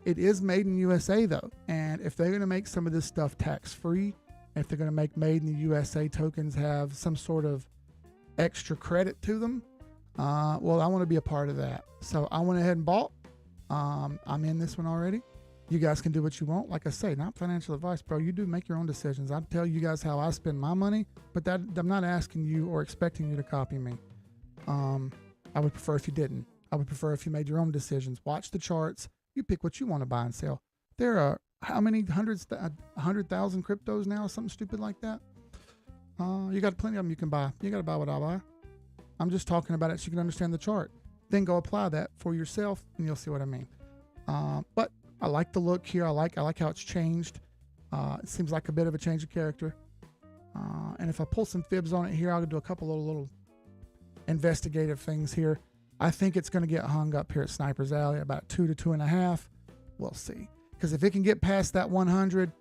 It is made in USA, though. And if they're going to make some of this stuff tax-free, if they're going to make made in the USA tokens have some sort of extra credit to them, well, I want to be a part of that. So I went ahead and bought. I'm in this one already. You guys can do what you want. Like I say, not financial advice, bro. You do make your own decisions. I tell you guys how I spend my money, but that I'm not asking you or expecting you to copy me. I would prefer if you didn't. I would prefer if you made your own decisions. Watch the charts. You pick what you want to buy and sell. There are how many 100,000 cryptos now, something stupid like that. You got plenty of them you can buy. You got to buy what I buy. I'm just talking about it so you can understand the chart. Then go apply that for yourself, and you'll see what I mean. But I like the look here. I like how it's changed. It seems like a bit of a change of character. And if I pull some fibs on it here, I'll do a couple of little investigative things here. I think it's going to get hung up here at Sniper's Alley about 2 to 2.5. We'll see. Because if it can get past that 200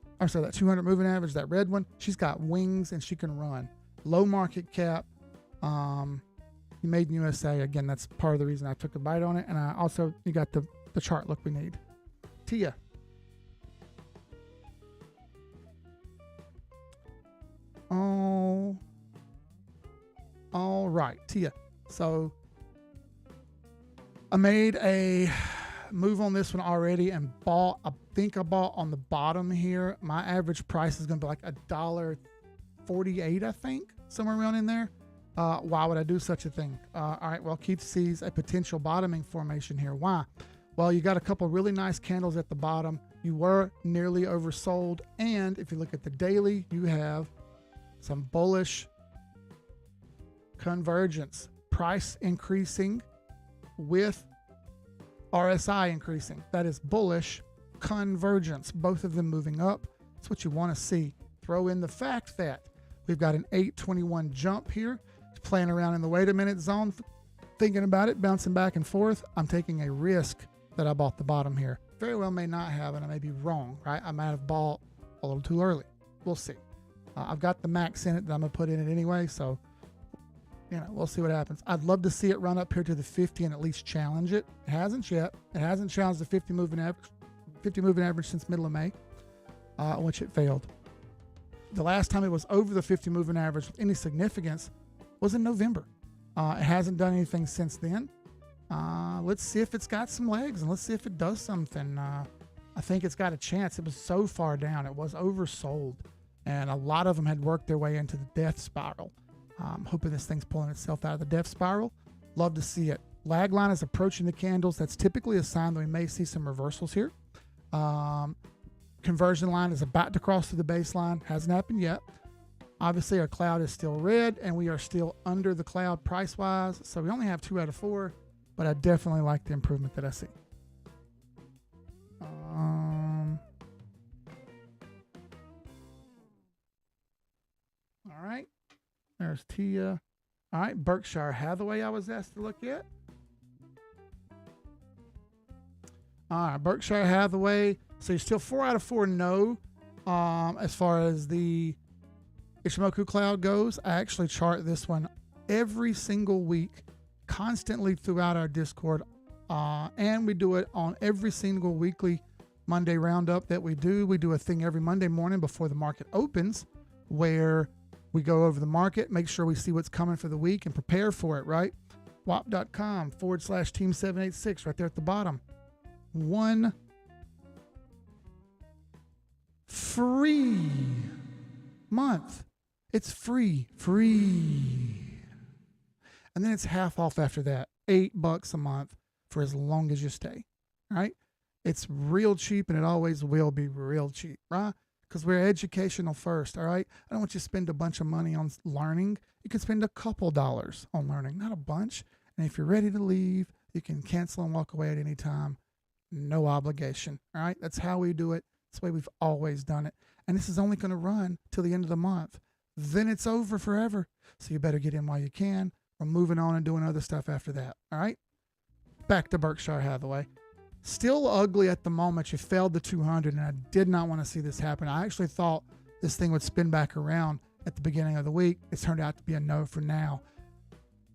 moving average, that red one, she's got wings and she can run. Low market cap. Made in USA. Again, that's part of the reason I took a bite on it. And I also, you got the chart look we need. Tia. Oh, all right, Tia. So I made a move on this one already and bought. I think I bought on the bottom here. My average price is going to be like $1.48, I think, somewhere around in there. Why would I do such a thing? All right, well, Keith sees a potential bottoming formation here. Why? Well, you got a couple really nice candles at the bottom. You were nearly oversold. And if you look at the daily, you have some bullish convergence. Price increasing with RSI increasing. That is bullish convergence. Both of them moving up. That's what you want to see. Throw in the fact that we've got an 821 jump here. Playing around in the wait a minute zone, thinking about it, bouncing back and forth. I'm taking a risk that I bought the bottom here. Very well may not have, and I may be wrong, right? I might have bought a little too early. We'll see. I've got the max in it that I'm going to put in it anyway, so, we'll see what happens. I'd love to see it run up here to the 50 and at least challenge it. It hasn't yet. It hasn't challenged the 50 moving average since middle of May, which it failed. The last time it was over the 50 moving average with any significance was in November. It hasn't done anything since then. Let's see if it's got some legs and let's see if it does something. I think it's got a chance. It was so far down. It was oversold. And a lot of them had worked their way into the death spiral. I'm hoping this thing's pulling itself out of the death spiral. Love to see it. Lag line is approaching the candles. That's typically a sign that we may see some reversals here. Conversion line is about to cross through the baseline. Hasn't happened yet. Obviously, our cloud is still red, and we are still under the cloud price-wise. So we only have 2 out of 4, but I definitely like the improvement that I see. All right. There's Tia. All right, Berkshire Hathaway I was asked to look at. All right, Berkshire Hathaway. So you're still 4 out of 4 no as far as the Ichimoku cloud goes. I actually chart this one every single week, constantly throughout our Discord. And we do it on every single weekly Monday roundup that we do. We do a thing every Monday morning before the market opens where we go over the market, make sure we see what's coming for the week and prepare for it, right? WAP.com/team786 right there at the bottom. 1 free month. It's free. And then it's half off after that. $8 a month for as long as you stay. All right. It's real cheap and it always will be real cheap, right? Because we're educational first. All right. I don't want you to spend a bunch of money on learning. You can spend a couple dollars on learning, not a bunch. And if you're ready to leave, you can cancel and walk away at any time. No obligation. All right. That's how we do it. That's the way we've always done it. And this is only going to run till the end of the month. Then it's over forever. So you better get in while you can. We're moving on and doing other stuff after that. All right. Back to Berkshire Hathaway. Still ugly at the moment. You failed the 200, and I did not want to see this happen. I actually thought this thing would spin back around at the beginning of the week. It's turned out to be a no for now.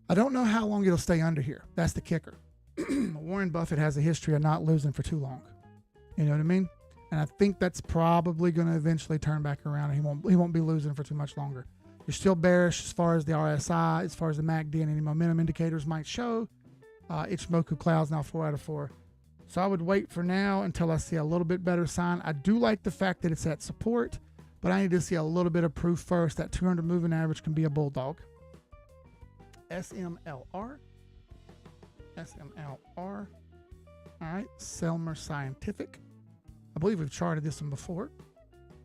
I don't know how long it'll stay under here. That's the kicker. Warren Buffett has a history of not losing for too long. You know what I mean? And I think that's probably going to eventually turn back around, and he won't be losing for too much longer. You're still bearish as far as the RSI, as far as the MACD and any momentum indicators might show. Ichimoku clouds now 4 out of 4. So I would wait for now until I see a little bit better sign. I do like the fact that it's at support, but I need to see a little bit of proof first. That 200 moving average can be a bulldog. SMLR. All right, Selmer Scientific. I believe we've charted this one before.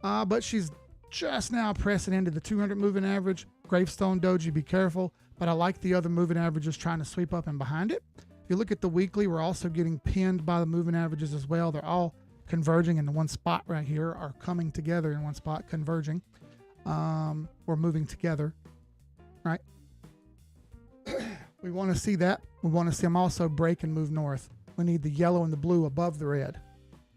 But she's just now pressing into the 200 moving average. Gravestone Doji, be careful. But I like the other moving averages trying to sweep up and behind it. If you look at the weekly, we're also getting pinned by the moving averages as well. They're all converging in the one spot right here, or coming together in one spot, converging, or moving together, right? We want to see that. We want to see them also break and move north. We need the yellow and the blue above the red.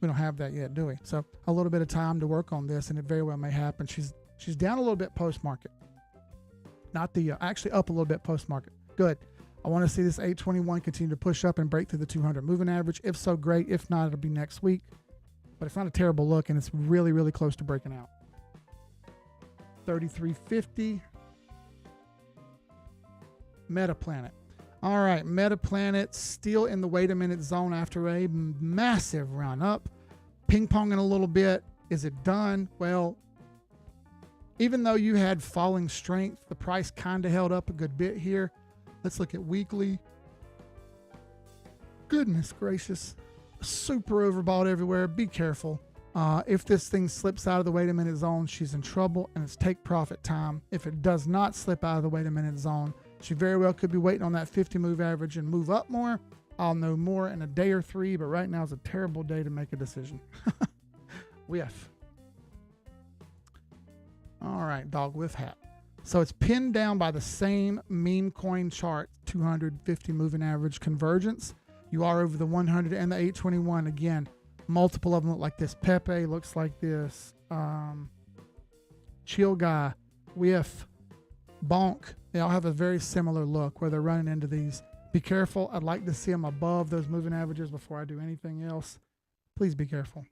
We don't have that yet, do we? So a little bit of time to work on this, and it very well may happen. She's down a little bit post-market. Not the, actually up a little bit post-market. Good. I want to see this 821 continue to push up and break through the 200 moving average. If so, great. If not, it'll be next week. But it's not a terrible look, and it's really, really close to breaking out. 3350. Metaplanet. All right, Metaplanet still in the wait a minute zone after a massive run up. Ping-ponging a little bit. Is it done? Well, even though you had falling strength, the price kind of held up a good bit here. Let's look at weekly. Goodness gracious. Super overbought everywhere. Be careful. If this thing slips out of the wait a minute zone, she's in trouble, and it's take profit time. If it does not slip out of the wait a minute zone, she very well could be waiting on that 50 move average and move up more. I'll know more in a day or three, but right now is a terrible day to make a decision. Whiff. All right, dog whiff hat. So it's pinned down by the same meme coin chart, 250 moving average convergence. You are over the 100 and the 821. Again, multiple of them look like this. Pepe looks like this. Chill Guy, Whiff, Bonk. They all have a very similar look where they're running into these. Be careful. I'd like to see them above those moving averages before I do anything else. Please be careful.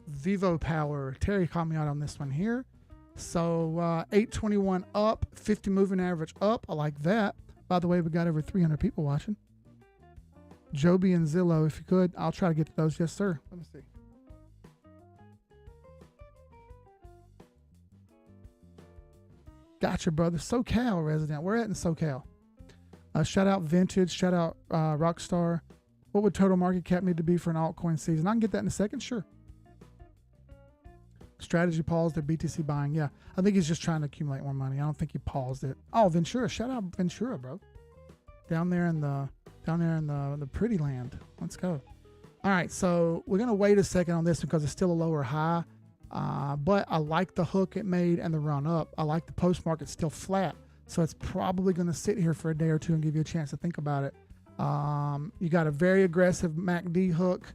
Vivo Power. Terry called me out on this one here. So 821 up, 50 moving average up. I like that. By the way, we got over 300 people watching. Joby and Zillow, if you could, I'll try to get to those. Yes, sir. Let me see. Gotcha, brother. SoCal resident. We're at in SoCal. Shout out Vintage. Shout out Rockstar. What would total market cap need to be for an altcoin season? I can get that in a second. Sure. Strategy paused their BTC buying. Yeah, I think he's just trying to accumulate more money. I don't think he paused it. Oh, Ventura. Shout out Ventura, bro. Down there in the pretty land. Let's go. All right, so we're gonna wait a second on this because it's still a lower high. But I like the hook it made and the run up. I like the post market still flat. So it's probably going to sit here for a day or two and give you a chance to think about it. You got a very aggressive MACD hook.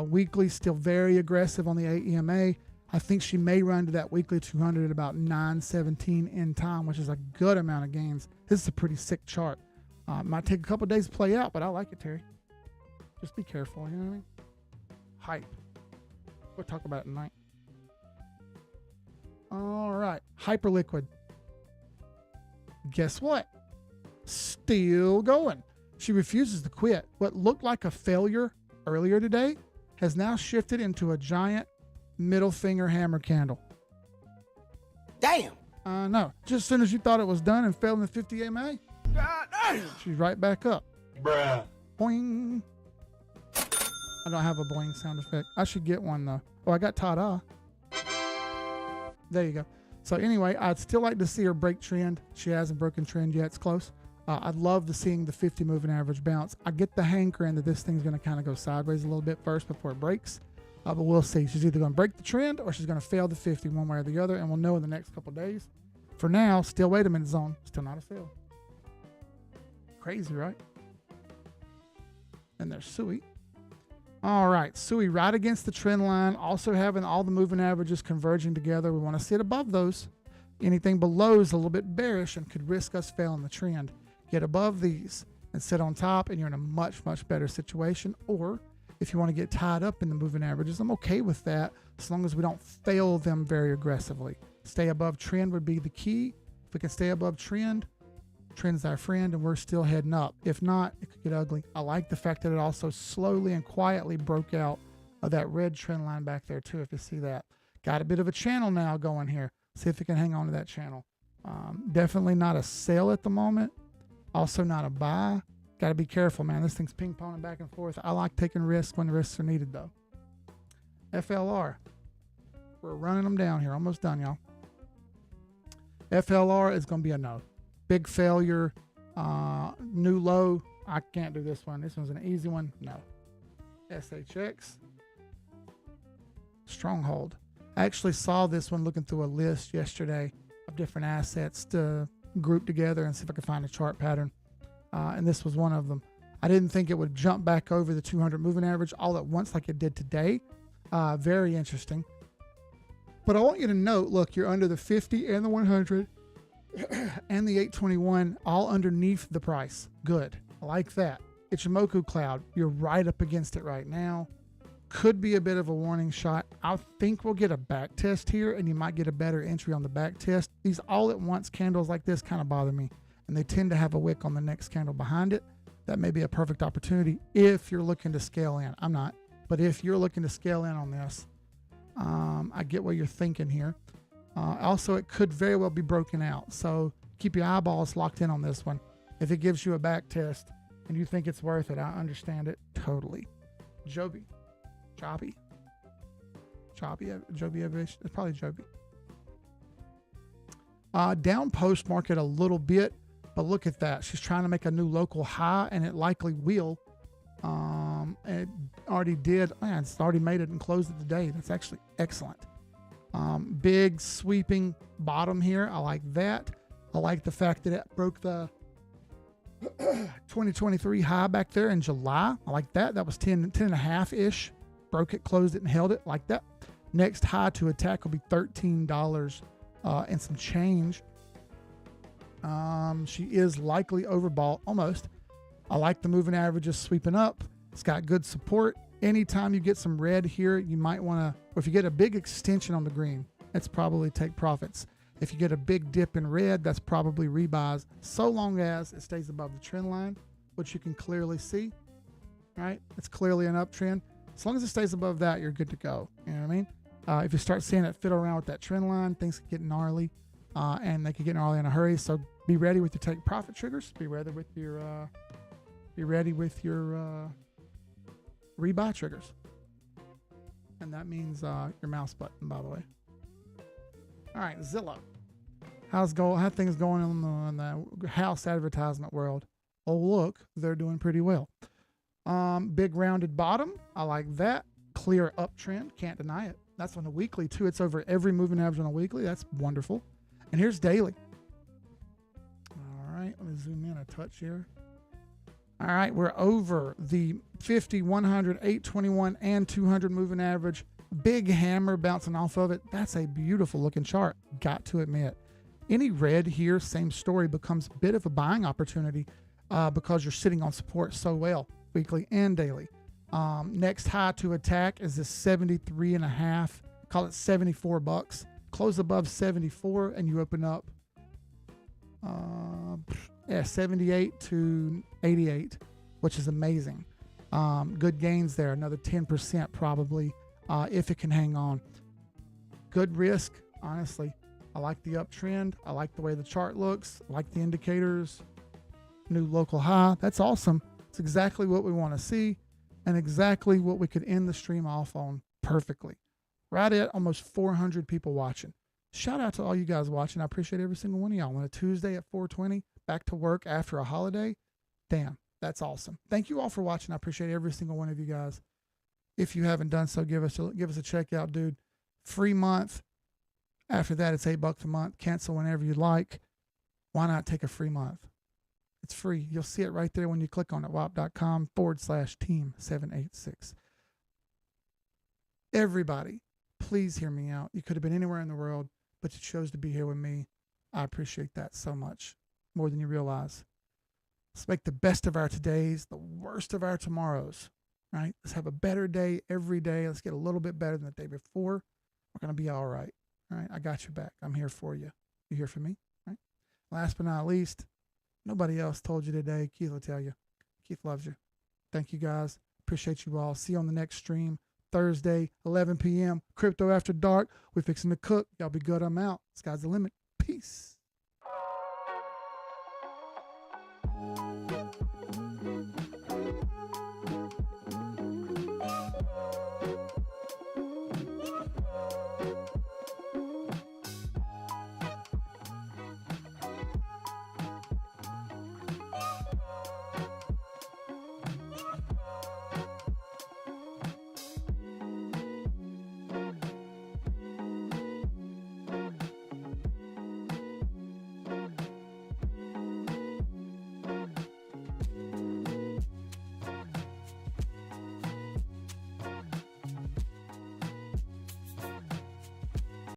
Weekly still very aggressive on the AEMA. I think she may run to that weekly 200 at about 917 in time, which is a good amount of gains. This is a pretty sick chart. Might take a couple days to play out, but I like it, Terry. Just be careful, you know what I mean? Hype. We'll talk about it tonight. All right, Hyperliquid. Guess what? Still going. She refuses to quit. What looked like a failure earlier today has now shifted into a giant middle finger hammer candle. Damn. No, just as soon as you thought it was done and fell in the 50 MA, God damn. she's right back up. Bruh. Boing. I don't have a boing sound effect. I should get one though. Oh, I got ta-da. There you go. So anyway, I'd still like to see her break trend. She hasn't broken trend yet. It's close. I'd love to seeing the 50 moving average bounce. I get the hankering that this thing's going to kind of go sideways a little bit first before it breaks. But we'll see. She's either going to break the trend or she's going to fail the 50 one way or the other, and we'll know in the next couple of days. for now, still wait a minute zone. Still not a fill. Crazy, right? And there's SUI. All right, SUI right against the trend line, also having all the moving averages converging together. We want to sit above those. Anything below is a little bit bearish and could risk us failing the trend. Get above these and sit on top, and you're in a much, much better situation. Or if you want to get tied up in the moving averages, I'm okay with that as long as we don't fail them very aggressively. Stay above trend would be the key. If we can stay above trend, trend's our friend, and we're still heading up. If not, it could get ugly. I like the fact that it also slowly and quietly broke out of that red trend line back there too, if you see that. Got a bit of a channel now going here. See if it can hang on to that channel. Definitely not a sell at the moment. Also not a buy. Got to be careful, man. This thing's ping-ponging back and forth. I like taking risks when the risks are needed, though. FLR. We're running them down here. Almost done, y'all. FLR is going to be a no. Big failure. New low. I can't do this one. This one's an easy one. No. SHX. Stronghold. I actually saw this one looking through a list yesterday of different assets to group together and see if I could find a chart pattern. And this was one of them. I didn't think it would jump back over the 200 moving average all at once like it did today. Very interesting. But I want you to note, look, you're under the 50 and the 100 and the 821 all underneath the price. Good. I like that. Ichimoku cloud. You're right up against it right now. Could be a bit of a warning shot. I think we'll get a back test here, and you might get a better entry on the back test. These all-at-once candles like this kind of bother me, and they tend to have a wick on the next candle behind it. That may be a perfect opportunity if you're looking to scale in. I'm not, but if you're looking to scale in on this, I get what you're thinking here. Also, it could very well be broken out, so keep your eyeballs locked in on this one. If it gives you a back test and you think it's worth it, I understand it totally. Joby. Joby Aviation. It's probably Joby. Down post market a little bit, but look at that. She's trying to make a new local high, and it likely will. It already did. Man, it's already made it and closed it today. That's actually excellent. Big sweeping bottom here. I like that. I like the fact that it broke the 2023 high back there in July. I like that. That was 10 and a half ish. Broke it, closed it, and held it like that. Next high to attack will be $13 and some change. She is likely overbought, almost. I like the moving averages sweeping up. It's got good support. Anytime you get some red here, you might want to, or if you get a big extension on the green, that's probably take profits. If you get a big dip in red, that's probably rebuys, so long as it stays above the trend line, which you can clearly see, right? It's clearly an uptrend. As long as it stays above that, you're good to go. You know what I mean? If you start seeing it fiddle around with that trend line, things can get gnarly, and they can get gnarly in a hurry. So be ready with your take profit triggers. Be ready with your rebuy triggers, and that means your mouse button, by the way. All right, Zillow. How things going in the house advertisement world? Oh, look, they're doing pretty well. Big rounded bottom. I like that. Clear uptrend. Can't deny it. That's on the weekly too. It's over every moving average on a weekly. That's wonderful. And here's daily. All right. Let me zoom in a touch here. All right. We're over the 50, 100, 821, and 200 moving average. Big hammer bouncing off of it. That's a beautiful looking chart. Got to admit. Any red here, same story, becomes a bit of a buying opportunity because you're sitting on support so well. Weekly and daily. Next high to attack is this 73 and a half. Call it $74. Close above 74 and you open up 78 to 88, which is amazing. Good gains there. Another 10% probably if it can hang on. Good risk, honestly. I like the uptrend. I like the way the chart looks. I like the indicators. New local high. That's awesome. It's exactly what we want to see and exactly what we could end the stream off on perfectly. Right at almost 400 people watching. Shout out to all you guys watching. I appreciate every single one of y'all. On a Tuesday at 4:20, back to work after a holiday. Damn, that's awesome. Thank you all for watching. I appreciate every single one of you guys. If you haven't done so, give us a check out, dude. Free month. After that, it's $8 a month. Cancel whenever you like. Why not take a free month? It's free. You'll see it right there when you click on it, wap.com/team786. Everybody, please hear me out. You could have been anywhere in the world, but you chose to be here with me. I appreciate that so much, more than you realize. Let's make the best of our todays, the worst of our tomorrows, right? Let's have a better day every day. Let's get a little bit better than the day before. We're going to be all right. All right. I got your back. I'm here for you. You here for me? Right? Last but not least, nobody else told you today. Keith will tell you. Keith loves you. Thank you guys. Appreciate you all. See you on the next stream. Thursday, 11 p.m. Crypto After Dark. We're fixing to cook. Y'all be good. I'm out. Sky's the limit. Peace.